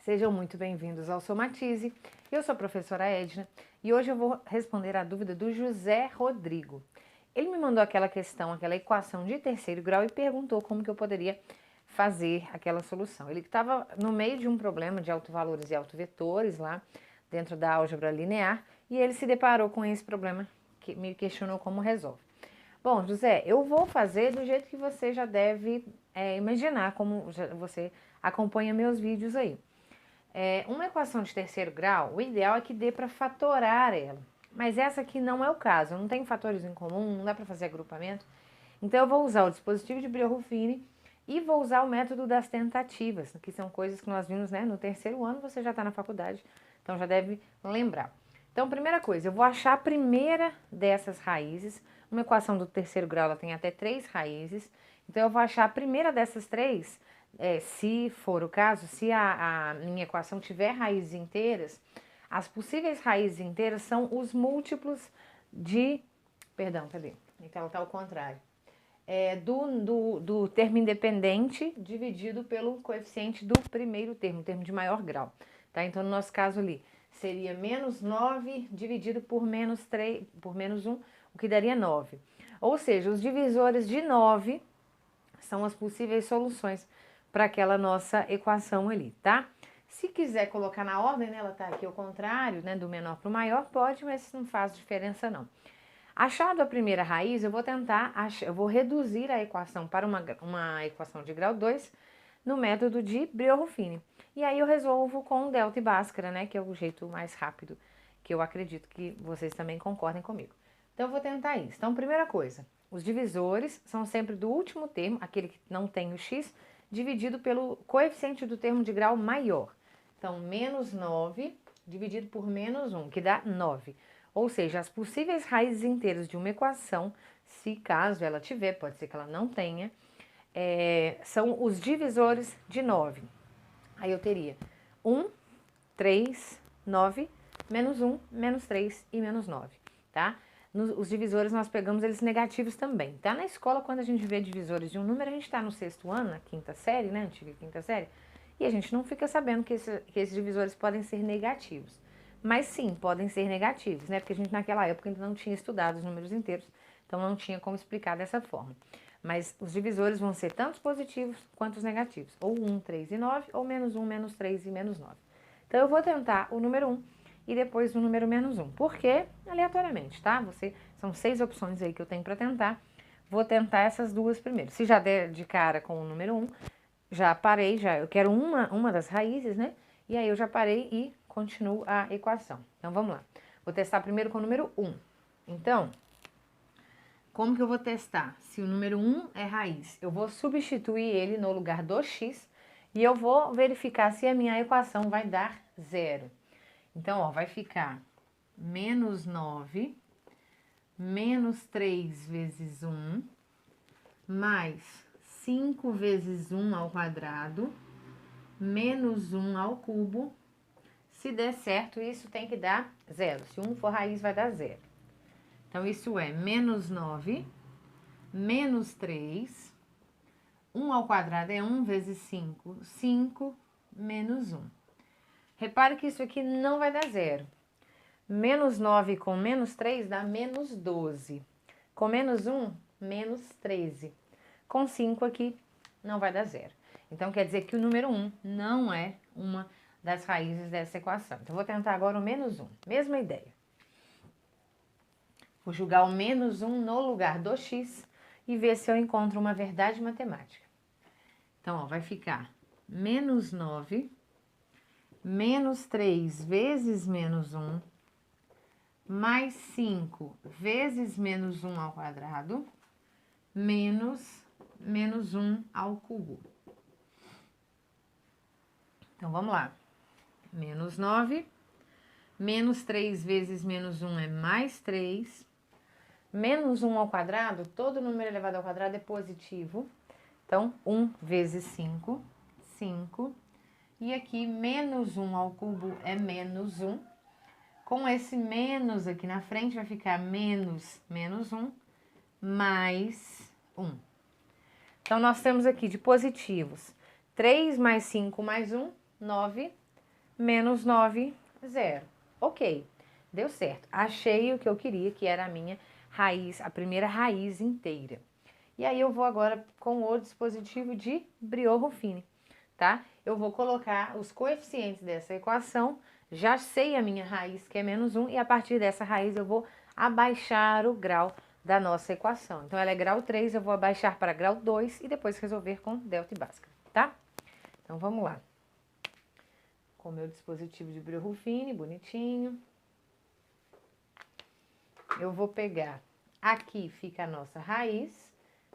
Sejam muito bem-vindos ao Somatize. Eu sou a professora Edna e hoje eu vou responder a dúvida do José Rodrigo. Ele me mandou aquela questão, aquela equação de terceiro grau e perguntou como que eu poderia fazer aquela solução. Ele estava no meio de um problema de autovalores e autovetores lá dentro da álgebra linear e ele se deparou com esse problema que me questionou como resolve. Bom, José, eu vou fazer do jeito que você já deve imaginar, como você acompanha meus vídeos aí. Uma equação de terceiro grau, o ideal é que dê para fatorar ela. Mas essa aqui não é o caso, eu não tenho fatores em comum, não dá para fazer agrupamento. Então eu vou usar o dispositivo de Brillouin e vou usar o método das tentativas, que são coisas que nós vimos no terceiro ano, você já está na faculdade, então já deve lembrar. Então, primeira coisa, eu vou achar a primeira dessas raízes. Uma equação do terceiro grau ela tem até 3 raízes, então eu vou achar a primeira dessas 3, se for o caso, se a minha equação tiver raízes inteiras, as possíveis raízes inteiras são os múltiplos de... Perdão, cadê? Então tá ao contrário. Do termo independente dividido pelo coeficiente do primeiro termo, termo de maior grau. Tá? Então, no nosso caso ali, seria menos 9 dividido por menos 1, o que daria 9. Ou seja, os divisores de 9 são as possíveis soluções para aquela nossa equação ali, tá? Se quiser colocar na ordem, ela tá aqui ao contrário, do menor para o maior, pode, mas não faz diferença não. Achado a primeira raiz, eu vou reduzir a equação para uma equação de grau 2 no método de Brillouin. E aí eu resolvo com delta e Bhaskara, que é o jeito mais rápido, que eu acredito que vocês também concordem comigo. Então eu vou tentar isso. Então, primeira coisa, os divisores são sempre do último termo, aquele que não tem o x, dividido pelo coeficiente do termo de grau maior. Então, menos 9 dividido por menos 1, que dá 9. Ou seja, as possíveis raízes inteiras de uma equação, se caso ela tiver, pode ser que ela não tenha, são os divisores de 9. Aí eu teria 1, 3, 9, menos 1, menos 3 e menos 9, tá? Os divisores nós pegamos eles negativos também, tá? Na escola, quando a gente vê divisores de um número, a gente tá no 6º ano, na 5ª série, antiga 5ª série, e a gente não fica sabendo que esses divisores podem ser negativos. Mas sim, podem ser negativos, Porque a gente naquela época ainda não tinha estudado os números inteiros, então não tinha como explicar dessa forma. Mas os divisores vão ser tanto os positivos quanto os negativos, ou 1, 3 e 9, ou menos 1, menos 3 e menos 9. Então eu vou tentar o número 1 e depois o número menos 1. Por quê? Aleatoriamente, tá? São 6 opções aí que eu tenho para tentar. Vou tentar essas duas primeiro. Se já der de cara com o número 1, já parei, eu quero uma das raízes, E aí eu já parei e continuo a equação. Então vamos lá. Vou testar primeiro com o número 1. Então, como que eu vou testar? Se o número 1 é raiz, eu vou substituir ele no lugar do x e eu vou verificar se a minha equação vai dar 0. Então, vai ficar menos 9, menos 3 vezes 1, mais 5 vezes 1 ao quadrado, menos 1 ao cubo. Se der certo, isso tem que dar 0. Se 1 for raiz, vai dar 0. Então, isso é menos 9, menos 3, 1 ao quadrado é 1 vezes 5, 5 menos 1. Repare que isso aqui não vai dar 0. Menos 9 com menos 3 dá menos 12. Com menos 1, menos 13. Com 5 aqui, não vai dar 0. Então, quer dizer que o número 1 não é uma das raízes dessa equação. Então, vou tentar agora o menos 1. Mesma ideia. Vou jogar o menos 1 no lugar do x e ver se eu encontro uma verdade matemática. Então, vai ficar menos 9, menos 3 vezes menos 1, mais 5 vezes menos 1 ao quadrado, menos 1 ao cubo. Então, vamos lá. Menos 9, menos 3 vezes menos 1 é mais 3, menos 1 ao quadrado, todo número elevado ao quadrado é positivo. Então, 1 vezes 5, 5. E aqui, menos 1 ao cubo é menos 1. Com esse menos aqui na frente, vai ficar menos 1, mais 1. Então, nós temos aqui de positivos 3 mais 5 mais 1, 9. menos 9, 0. Ok, deu certo. Achei o que eu queria, que era a minha raiz, a primeira raiz inteira. E aí eu vou agora com o dispositivo de Briot-Ruffini, tá? Eu vou colocar os coeficientes dessa equação, já sei a minha raiz, que é menos 1, e a partir dessa raiz eu vou abaixar o grau da nossa equação. Então, ela é grau 3, eu vou abaixar para grau 2 e depois resolver com delta e Bhaskara, tá? Então, vamos lá. Com o meu dispositivo de Briot-Ruffini, bonitinho. Eu vou pegar, aqui fica a nossa raiz,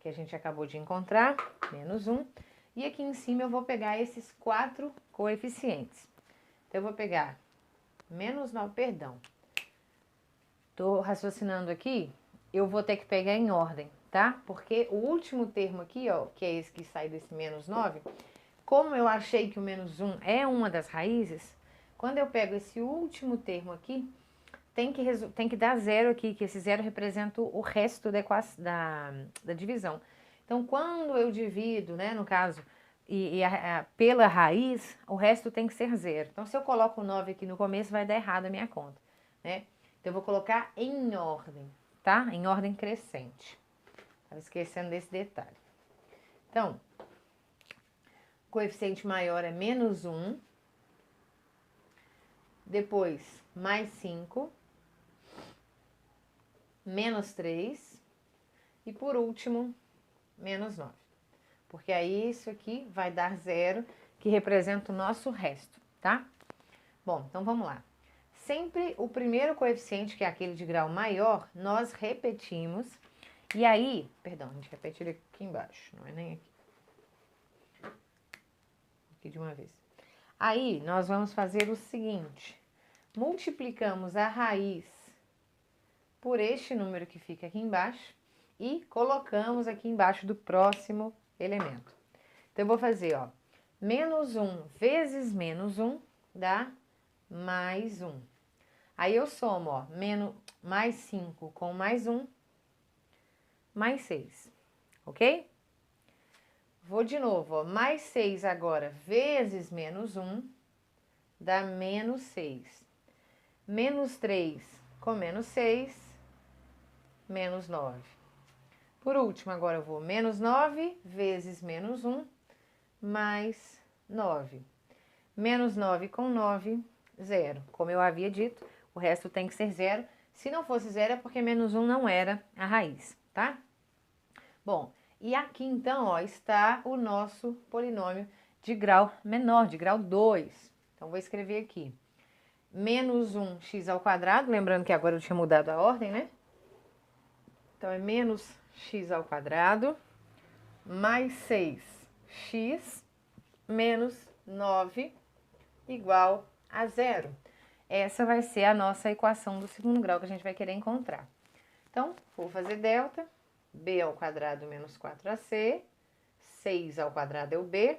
que a gente acabou de encontrar, menos 1. E aqui em cima eu vou pegar esses 4 coeficientes. Então, eu vou pegar menos 9, perdão. Tô raciocinando aqui, eu vou ter que pegar em ordem, tá? Porque o último termo aqui, ó, que é esse que sai desse menos 9, como eu achei que o menos 1 é uma das raízes, quando eu pego esse último termo aqui, tem que dar 0 aqui, que esse 0 representa o resto da divisão. Então, quando eu divido, né, no caso, pela raiz, o resto tem que ser 0. Então, se eu coloco o 9 aqui no começo, vai dar errado a minha conta, né? Então, eu vou colocar em ordem, tá? Em ordem crescente. Estava esquecendo desse detalhe. Então, o coeficiente maior é menos 1. Depois, mais 5. Menos 3. E por último, menos 9. Porque aí isso aqui vai dar 0, que representa o nosso resto, tá? Bom, então vamos lá. Sempre o primeiro coeficiente, que é aquele de grau maior, nós repetimos. E aí, perdão, a gente repete ele aqui embaixo, não é nem aqui. Aqui de uma vez. Aí, nós vamos fazer o seguinte. Multiplicamos a raiz por este número que fica aqui embaixo e colocamos aqui embaixo do próximo elemento. Então, eu vou fazer, ó, menos 1 vezes menos 1 dá mais 1. Aí, eu somo, ó, mais 5 com mais 1, mais 6, ok? Vou de novo, ó, mais 6 agora vezes menos 1 dá menos 6. Menos 3 com menos 6, menos 9. Por último, agora eu vou menos 9 vezes menos 1, mais 9. Menos 9 com 9, 0. Como eu havia dito, o resto tem que ser 0. Se não fosse 0, é porque menos 1 não era a raiz, tá? Bom, e aqui então, ó, está o nosso polinômio de grau menor, de grau 2. Então, vou escrever aqui. Menos 1x ao quadrado, lembrando que agora eu tinha mudado a ordem, né? Então, é menos x ao quadrado, mais 6x, menos 9, igual a 0. Essa vai ser a nossa equação do segundo grau que a gente vai querer encontrar. Então, vou fazer delta, b ao quadrado menos 4ac, 6 ao quadrado é o b,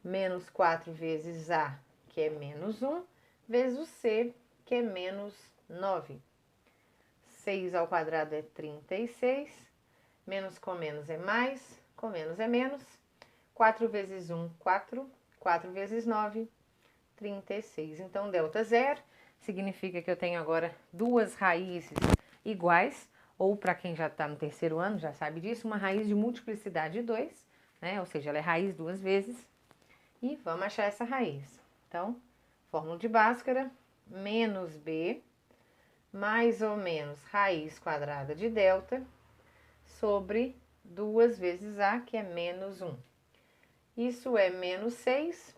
menos 4 vezes a, que é menos 1, vezes o c, que é menos 9. 6 ao quadrado é 36, menos com menos é mais, com menos é menos. 4 vezes 1, 4. 4 vezes 9, 36. Então, delta 0 significa que eu tenho agora duas raízes iguais, ou para quem já está no terceiro ano, já sabe disso, uma raiz de multiplicidade 2, né? Ou seja, ela é raiz duas vezes. E vamos achar essa raiz. Então, fórmula de Bhaskara, menos b, mais ou menos raiz quadrada de delta, sobre 2 vezes a, que é menos 1. Isso é menos 6.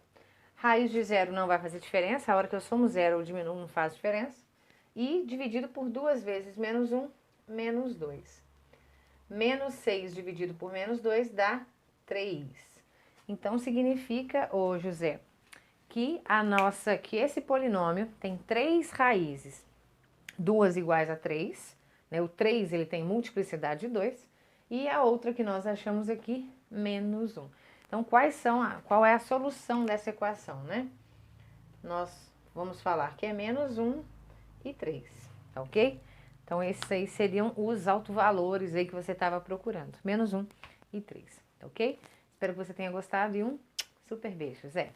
Raiz de 0 não vai fazer diferença, a hora que eu somo 0 ou diminuo não faz diferença. E dividido por 2 vezes menos 1, menos 2. Menos 6 dividido por menos 2 dá 3. Então, significa, ô José, que esse polinômio tem 3 raízes, duas iguais a 3, né? O 3 ele tem multiplicidade de 2, e a outra que nós achamos aqui, menos 1. Então, qual é a solução dessa equação, né? Nós vamos falar que é menos 1 e 3, tá ok? Então, esses aí seriam os autovalores aí que você estava procurando. Menos 1 e 3, tá ok? Espero que você tenha gostado e um super beijo, Zé.